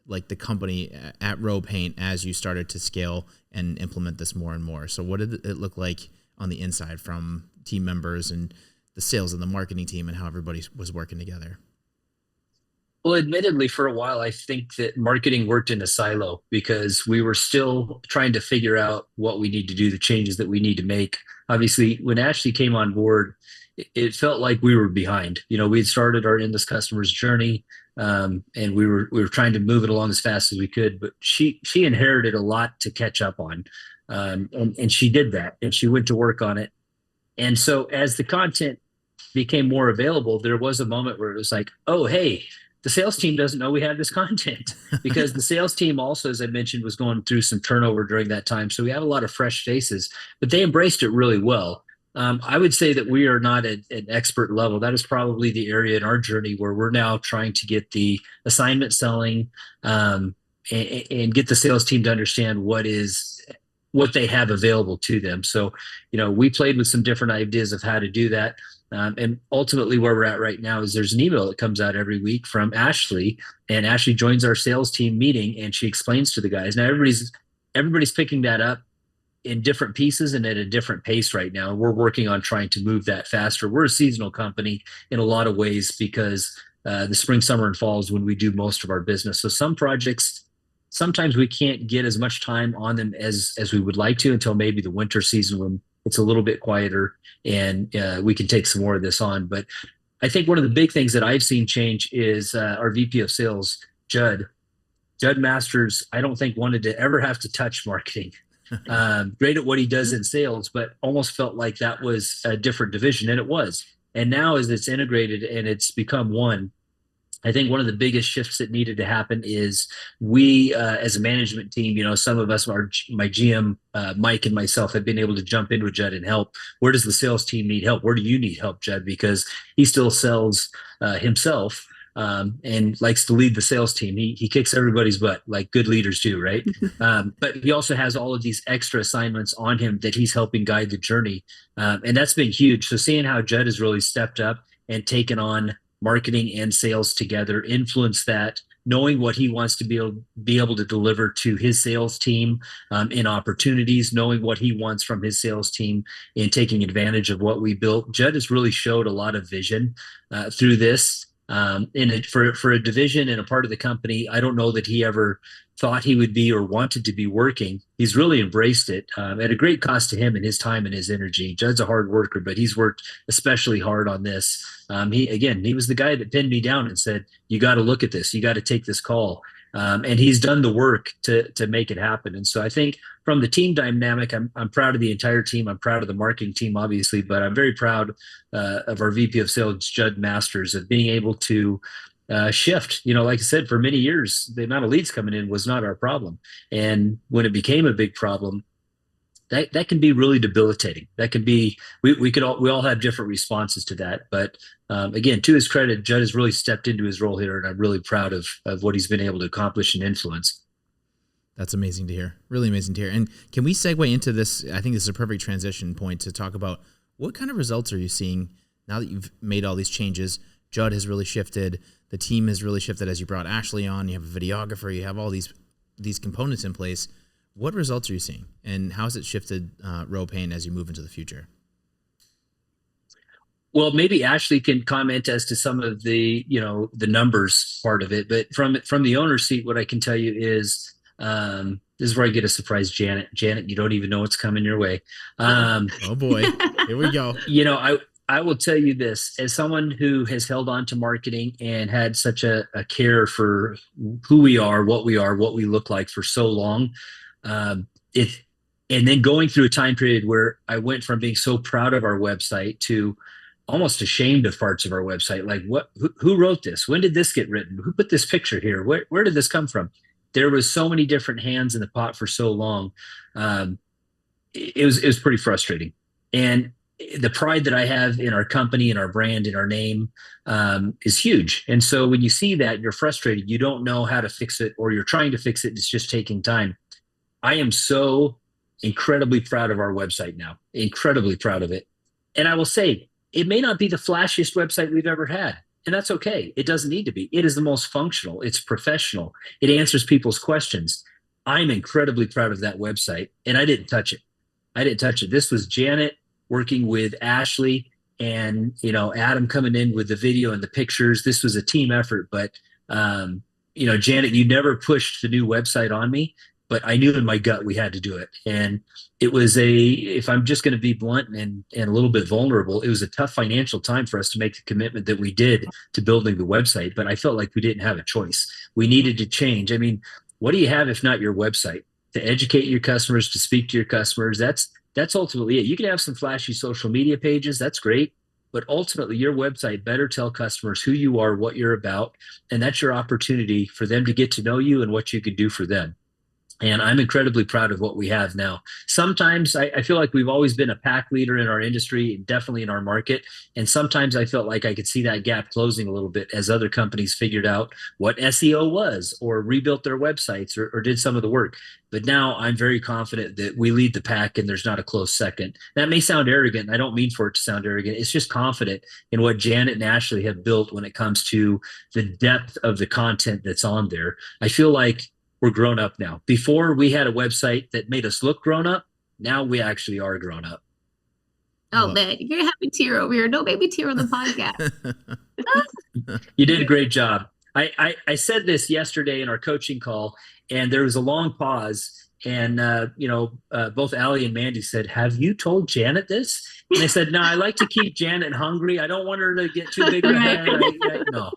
Speaker 3: the company at Roe Paint as you started to scale and implement this more and more? So what did it look like on the inside from team members and the sales and the marketing team, and how everybody was working together?
Speaker 1: Well, admittedly, for a while, I think that marketing worked in a silo because we were still trying to figure out what we need to do, the changes that we need to make. Obviously, when Ashley came on board, it felt like we were behind. We had started our endless customers journey, and we were trying to move it along as fast as we could. But she inherited a lot to catch up on, and she did that, and she went to work on it. And so as the content became more available, there was a moment where it was like, oh, hey, the sales team doesn't know we have this content, because the sales team also, as I mentioned, was going through some turnover during that time. So we had a lot of fresh faces, but they embraced it really well. I would say that we are not at an expert level. That is probably the area in our journey where we're now trying to get the assignment selling and get the sales team to understand what they have available to them. So, we played with some different ideas of how to do that. And ultimately where we're at right now is there's an email that comes out every week from Ashley, and Ashley joins our sales team meeting and she explains to the guys. Now everybody's picking that up in different pieces and at a different pace right now. We're working on trying to move that faster. We're a seasonal company in a lot of ways because the spring, summer, and fall is when we do most of our business. So some projects, sometimes we can't get as much time on them as we would like to until maybe the winter season when it's a little bit quieter and we can take some more of this on. But I think one of the big things that I've seen change is our VP of sales, Judd Masters, I don't think wanted to ever have to touch marketing. great at what he does in sales, but almost felt like that was a different division, and it was. And now as it's integrated and it's become one, I think one of the biggest shifts that needed to happen is we, as a management team, some of us, my GM, Mike and myself have been able to jump in with Judd and help. Where does the sales team need help? Where do you need help, Judd? Because he still sells himself and likes to lead the sales team. He kicks everybody's butt like good leaders do, right? But he also has all of these extra assignments on him that he's helping guide the journey. And that's been huge. So seeing how Judd has really stepped up and taken on marketing and sales together, influence that, knowing what he wants to be able to deliver to his sales team in opportunities, knowing what he wants from his sales team in taking advantage of what we built. Judd has really showed a lot of vision through this. For a division and a part of the company, I don't know that he ever thought he would be or wanted to be working. He's really embraced it at a great cost to him and his time and his energy. Judd's a hard worker, but he's worked especially hard on this. He was the guy that pinned me down and said, you got to look at this. You got to take this call. And he's done the work to make it happen. And so I think from the team dynamic, I'm proud of the entire team. I'm proud of the marketing team, obviously, but I'm very proud of our VP of Sales, Judd Masters, of being able to shift. Like I said, for many years, the amount of leads coming in was not our problem. And when it became a big problem, that can be really debilitating. That can be, we all have different responses to that. But again, to his credit, Judd has really stepped into his role here, and I'm really proud of what he's been able to accomplish and influence.
Speaker 3: That's amazing to hear. Really amazing to hear. And can we segue into this? I think this is a perfect transition point to talk about what kind of results are you seeing now that you've made all these changes. Judd has really shifted. The team has really shifted as you brought Ashley on. You have a videographer. You have all these components in place. What results are you seeing, and how has it shifted Roe Paint as you move into the future?
Speaker 1: Well, maybe Ashley can comment as to some of the numbers part of it, but from the owner's seat, what I can tell you is this is where I get a surprise, Janet. Janet, you don't even know what's coming your way.
Speaker 3: Oh boy, here we go.
Speaker 1: I will tell you this, as someone who has held on to marketing and had such a care for who we are, what we look like for so long. And then going through a time period where I went from being so proud of our website to almost ashamed of parts of our website. Like, who wrote this? When did this get written? Who put this picture here? Where did this come from? There was so many different hands in the pot for so long. It was pretty frustrating. And the pride that I have in our company and our brand and our name is huge. And so when you see that, you're frustrated, you don't know how to fix it, or you're trying to fix it. It's just taking time. I am so incredibly proud of our website now, incredibly proud of it. And I will say, it may not be the flashiest website we've ever had, and that's okay. It doesn't need to be. It is the most functional. It's professional. It answers people's questions. I'm incredibly proud of that website, and I didn't touch it. This was Janet working with Ashley and, Adam coming in with the video and the pictures. This was a team effort, but, Janet, you never pushed the new website on me. But I knew in my gut we had to do it. And it was if I'm just going to be blunt and a little bit vulnerable, it was a tough financial time for us to make the commitment that we did to building the website. But I felt like we didn't have a choice. We needed to change. I mean, what do you have if not your website? To educate your customers, to speak to your customers, that's ultimately it. You can have some flashy social media pages. That's great. But ultimately, your website better tell customers who you are, what you're about. And that's your opportunity for them to get to know you and what you could do for them. And I'm incredibly proud of what we have now. Sometimes I feel like we've always been a pack leader in our industry, definitely in our market. And sometimes I felt like I could see that gap closing a little bit as other companies figured out what SEO was, or rebuilt their websites, or did some of the work. But now I'm very confident that we lead the pack and there's not a close second. That may sound arrogant. I don't mean for it to sound arrogant. It's just confident in what Janet and Ashley have built when it comes to the depth of the content that's on there. I feel like we're grown up now. Before, we had a website that made us look grown up. Now we actually are grown up.
Speaker 2: Oh, man, you're gonna have me tear over here. Don't make me tear on the podcast.
Speaker 1: You did a great job. I said this yesterday in our coaching call, and there was a long pause. And, both Allie and Mandy said, "Have you told Janet this?" And I said, "No, I like to keep Janet hungry. I don't want her to get too big of a head." No.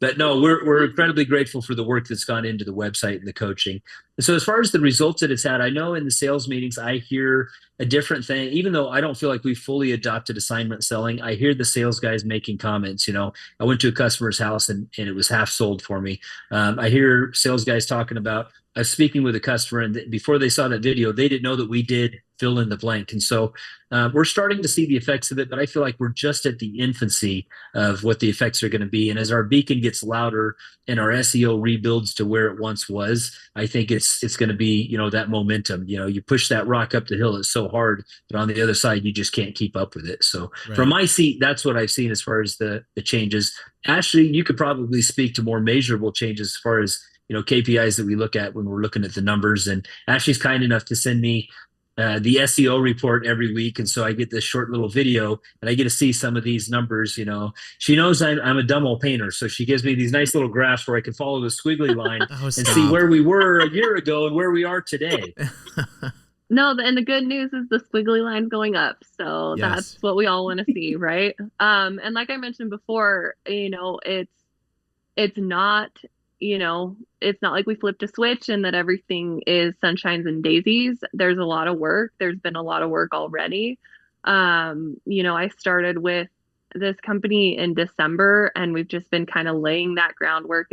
Speaker 1: But no, we're incredibly grateful for the work that's gone into the website and the coaching. And so as far as the results that it's had, I know in the sales meetings I hear a different thing. Even though I don't feel like we fully adopted assignment selling, I hear the sales guys making comments. I went to a customer's house and it was half sold for me. I hear sales guys talking about, I was speaking with a customer, and before they saw that video, they didn't know that we did fill in the blank. And so we're starting to see the effects of it, but I feel like we're just at the infancy of what the effects are going to be. And as our beacon gets louder and our SEO rebuilds to where it once was, I think it's going to be, that momentum. You push that rock up the hill, it's so hard, but on the other side, you just can't keep up with it. So from my seat, that's what I've seen as far as the changes. Ashley, you could probably speak to more measurable changes as far as KPIs that we look at when we're looking at the numbers. And Ashley's kind enough to send me the SEO report every week, and so I get this short little video, and I get to see some of these numbers. She knows I'm a dumb old painter, so she gives me these nice little graphs where I can follow the squiggly line and see where we were a year ago and where we are today.
Speaker 4: No, and the good news is the squiggly line's going up, so that's what we all want to see, right? And like I mentioned before, it's not. It's not like we flipped a switch and that everything is sunshines and daisies. There's a lot of work. There's been a lot of work already. I started with this company in December, and we've just been kind of laying that groundwork.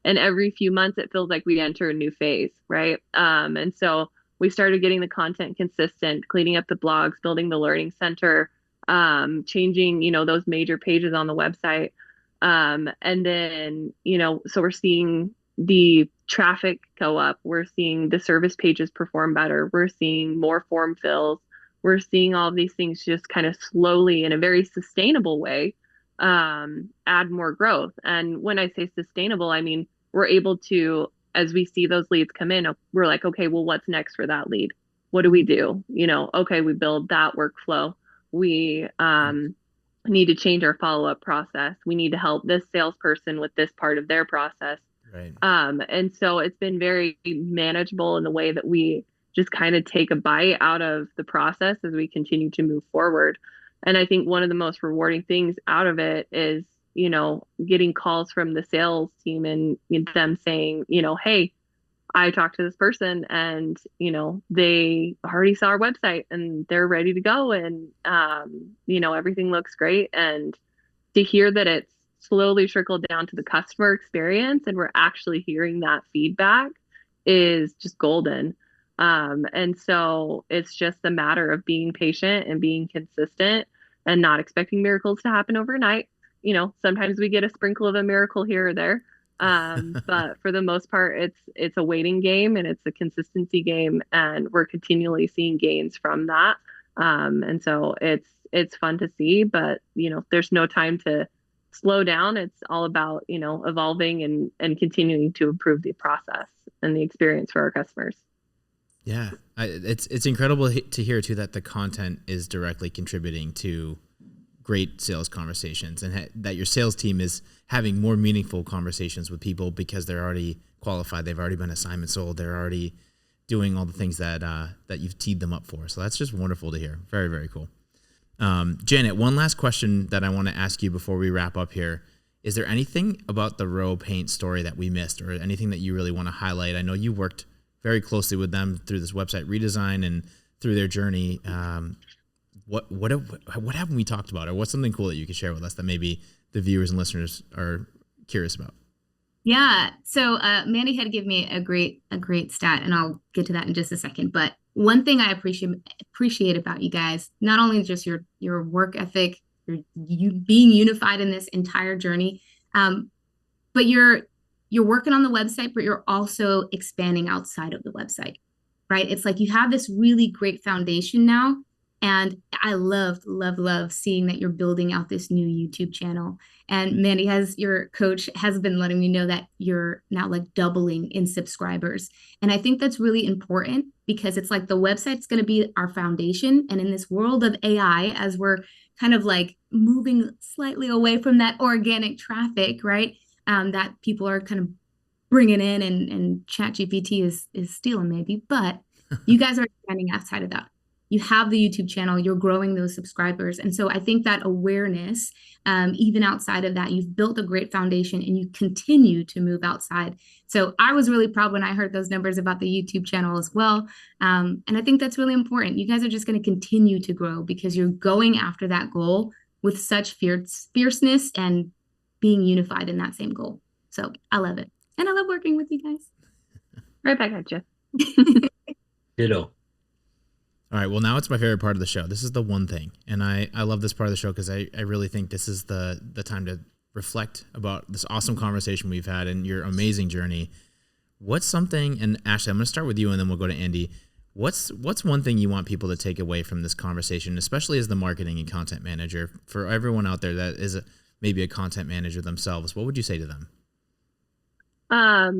Speaker 4: And every few months, it feels like we enter a new phase, right? And so we started getting the content consistent, cleaning up the blogs, building the learning center, changing, those major pages on the website. And then, so we're seeing the traffic go up. We're seeing the service pages perform better. We're seeing more form fills. We're seeing all of these things just kind of slowly in a very sustainable way, add more growth. And when I say sustainable, I mean, we're able to, as we see those leads come in, we're like, okay, well, what's next for that lead? What do we do? Okay, we build that workflow. We, need to change our follow-up process. We need to help this salesperson with this part of their process.
Speaker 3: Right.
Speaker 4: And so it's been very manageable in the way that we just kind of take a bite out of the process as we continue to move forward. And I think one of the most rewarding things out of it is, getting calls from the sales team and them saying, hey, I talked to this person and, they already saw our website and they're ready to go. And, everything looks great. And to hear that it's slowly trickled down to the customer experience and we're actually hearing that feedback is just golden. And so it's just a matter of being patient and being consistent and not expecting miracles to happen overnight. Sometimes we get a sprinkle of a miracle here or there. But for the most part, it's a waiting game and it's a consistency game, and we're continually seeing gains from that. And so it's fun to see, but there's no time to slow down. It's all about, evolving and continuing to improve the process and the experience for our customers.
Speaker 3: Yeah. It's incredible to hear too, that the content is directly contributing to great sales conversations, and that your sales team is having more meaningful conversations with people because they're already qualified. They've already been assignment sold. They're already doing all the things that you've teed them up for. So that's just wonderful to hear. Very, very cool. Janet, one last question that I want to ask you before we wrap up here. Is there anything about the Roe Paint story that we missed, or anything that you really want to highlight? I know you worked very closely with them through this website redesign and through their journey. What haven't we talked about, or what's something cool that you could share with us that maybe the viewers and listeners are curious about?
Speaker 2: Yeah. So Mandy had given me a great stat, and I'll get to that in just a second. But one thing I appreciate about you guys, not only just your work ethic, you being unified in this entire journey, but you're working on the website, but you're also expanding outside of the website, right? It's like you have this really great foundation now. And I love seeing that you're building out this new YouTube channel. And Mandy, your coach has been letting me know that you're now like doubling in subscribers. And I think that's really important because it's like the website's going to be our foundation. And in this world of AI, as we're kind of like moving slightly away from that organic traffic, right? That people are kind of bringing in and ChatGPT is stealing maybe, but you guys are expanding outside of that. you have the YouTube channel, you're growing those subscribers. And so I think that awareness, even outside of that, you've built a great foundation and you continue to move outside. So I was really proud when I heard those numbers about the YouTube channel as well. And I think that's really important. You guys are just going to continue to grow because you're going after that goal with such fierceness and being unified in that same goal. So I love it. And I love working with you guys.
Speaker 4: Right back at you.
Speaker 1: Ditto.
Speaker 3: All right. Well, now it's my favorite part of the show. This is the one thing. And I love this part of the show because I really think this is the time to reflect about this awesome conversation we've had and your amazing journey. What's something, and Ashley, I'm going to start with you and then we'll go to Andy. What's one thing you want people to take away from this conversation, especially as the marketing and content manager, for everyone out there that is maybe a content manager themselves? What would you say to them?
Speaker 4: I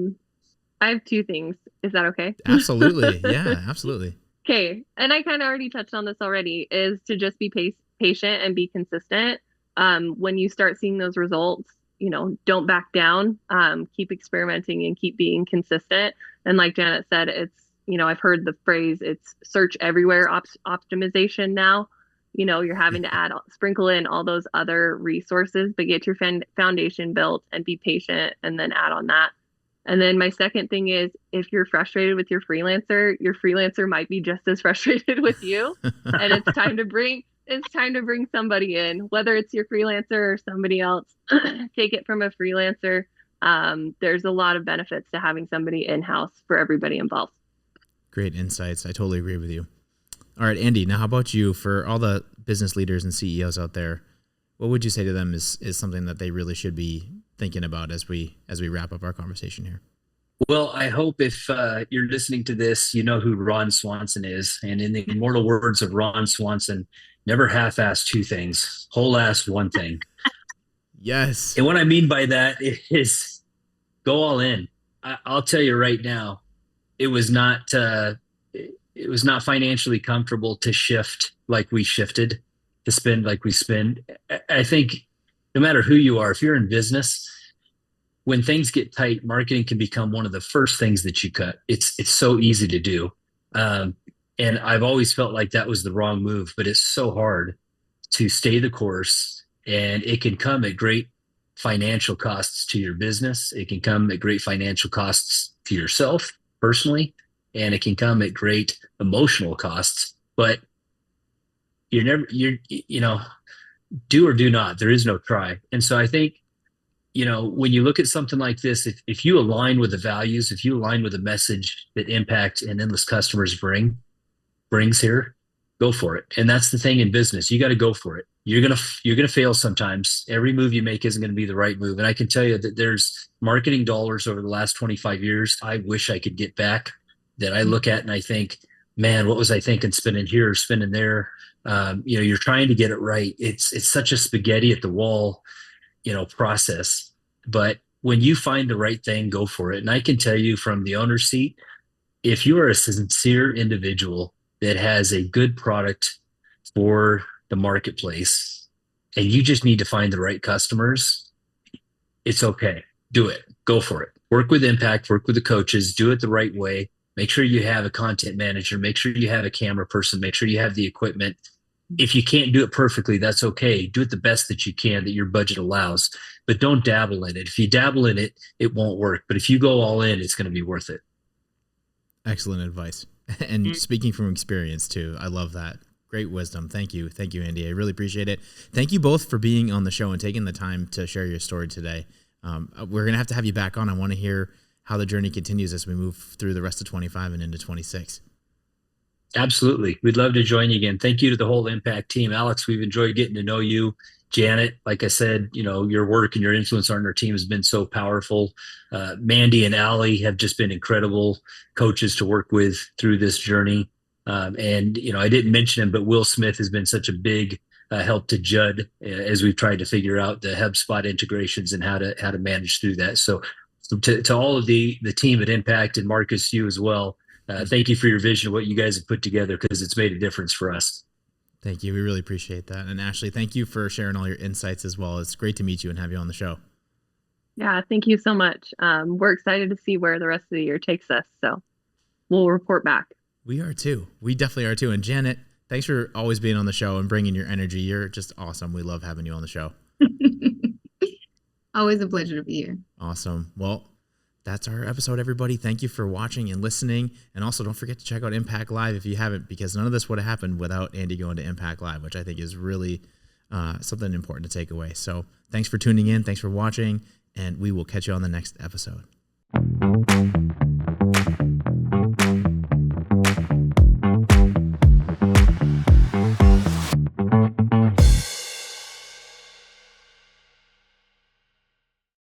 Speaker 4: have two things. Is that okay?
Speaker 3: Absolutely. Yeah, absolutely.
Speaker 4: Okay. And I kind of already touched on this already, is to just be patient and be consistent. When you start seeing those results, don't back down, keep experimenting and keep being consistent. And like Janet said, it's, I've heard the phrase, it's search everywhere optimization now. You're having to sprinkle in all those other resources, but get your foundation built and be patient and then add on that. And then my second thing is, if you're frustrated with your freelancer might be just as frustrated with you. And it's time to bring somebody in, whether it's your freelancer or somebody else. Take it from a freelancer. There's a lot of benefits to having somebody in-house for everybody involved.
Speaker 3: Great insights. I totally agree with you. All right, Andy, now how about you? For all the business leaders and CEOs out there, what would you say to them is something that they really should be thinking about as we wrap up our conversation here?
Speaker 1: Well, I hope if you're listening to this, you know who Ron Swanson is. And in the immortal words of Ron Swanson, never half-ass two things, whole-ass one thing.
Speaker 3: Yes.
Speaker 1: And what I mean by that is go all in. I'll tell you right now, it was not financially comfortable to shift like we shifted, to spend like we spend. I think no matter who you are, if you're in business, when things get tight, marketing can become one of the first things that you cut. It's so easy to do. And I've always felt like that was the wrong move, but it's so hard to stay the course, and it can come at great financial costs to your business. It can come at great financial costs to yourself personally, and it can come at great emotional costs, but do or do not. There is no try. And so I think, when you look at something like this, if you align with the values, if you align with the message that Impact and Endless Customers brings here, go for it. And that's the thing in business. You got to go for it. You're going to fail sometimes. Every move you make isn't going to be the right move. And I can tell you that there's marketing dollars over the last 25 years I wish I could get back, that I look at and I think, man, what was I thinking, spinning here or spinning there? You're trying to get it right. It's such a spaghetti at the wall, process. But when you find the right thing, go for it. And I can tell you from the owner's seat, if you are a sincere individual that has a good product for the marketplace and you just need to find the right customers, it's okay. Do it. Go for it. Work with Impact, work with the coaches, do it the right way. Make sure you have a content manager, make sure you have a camera person, make sure you have the equipment. If you can't do it perfectly, that's okay. Do it the best that you can, that your budget allows, but don't dabble in it. If you dabble in it, it won't work. But if you go all in, it's going to be worth it.
Speaker 3: Excellent advice. And speaking from experience too, I love that. Great wisdom. Thank you. Thank you, Andy. I really appreciate it. Thank you both for being on the show and taking the time to share your story today. We're going to have you back on. I want to hear how the journey continues as we move through the rest of 25 and into 26.
Speaker 1: Absolutely. We'd love to join you again. Thank you to the whole Impact team. Alex, we've enjoyed getting to know you. Janet, like I said, your work and your influence on our team has been so powerful. Mandy and Allie have just been incredible coaches to work with through this journey. And I didn't mention him, but Will Smith has been such a big help to Judd as we've tried to figure out the HubSpot integrations and how to manage through that. So to all of the team at Impact, and Marcus, you as well, thank you for your vision of what you guys have put together, because it's made a difference for us.
Speaker 3: Thank you. We really appreciate that. And Ashley, thank you for sharing all your insights as well. It's great to meet you and have you on the show.
Speaker 4: Yeah, thank you so much. We're excited to see where the rest of the year takes us. So we'll report back.
Speaker 3: We are too. We definitely are too. And Janet, Thanks for always being on the show and bringing your energy. You're just awesome. We love having you on the show.
Speaker 2: Always a pleasure to be here.
Speaker 3: Awesome. Well, that's our episode, everybody. Thank you for watching and listening. And also, don't forget to check out Impact Live if you haven't, because none of this would have happened without Andy going to Impact Live, which I think is really something important to take away. So thanks for tuning in. Thanks for watching. And we will catch you on the next episode.